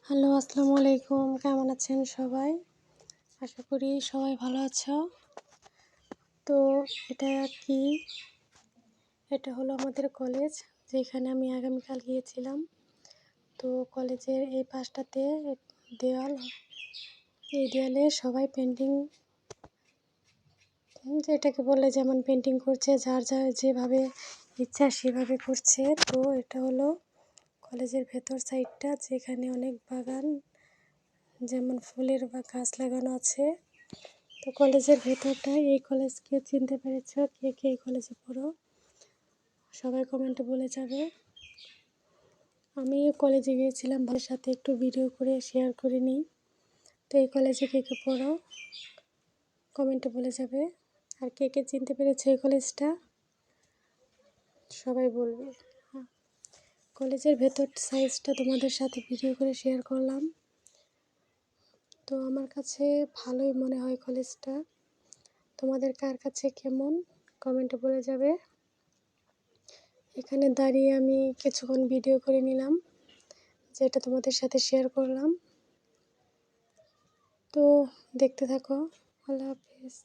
Hello, আসসালামু আলাইকুম। কেমন আছেন সবাই? আশা করি সবাই ভালো আছো। তো এটা কি? এটা হলো আমাদের কলেজ, যেখানে আমি আগামীকাল গিয়েছিলাম। তো কলেজের এই পাশটাতে দেওয়াল, এই দেওয়ালে সবাই পেন্টিং, যেটাকে বলে যেমন পেন্টিং করছে, যার যার যেভাবে ইচ্ছা সেভাবে করছে। তো এটা হলো কলেজের ভেতর সাইডটা, যেখানে অনেক বাগান, যেমন ফুলের বা গাছ লাগানো আছে। তো কলেজের ভেতরটা, এই কলেজকে চিনতে পেরেছ? কে কে এই কলেজে পড়ো? সবাই কমেন্টে বলে যাবে। আমি কলেজে গিয়েছিলাম, ভাইয়ের সাথে একটু ভিডিও করে শেয়ার করে নিই। তো এই কলেজে কে কে পড়ো কমেন্টে বলে যাবে। আর কে কে চিনতে পেরেছে এই কলেজটা সবাই বলবে। কলেজের ভেতর সাইজটা তোমাদের সাথে ভিডিও করে শেয়ার করলাম। তো আমার কাছে ভালোই মনে হয় কলেজটা। তোমাদের কার কাছে কেমন কমেন্টে বলে যাবে। এখানে দাঁড়িয়ে আমি কিছুক্ষণ ভিডিও করে নিলাম, যেটা তোমাদের সাথে শেয়ার করলাম। তো দেখতে থাকো। আল্লাহ হাফেজ।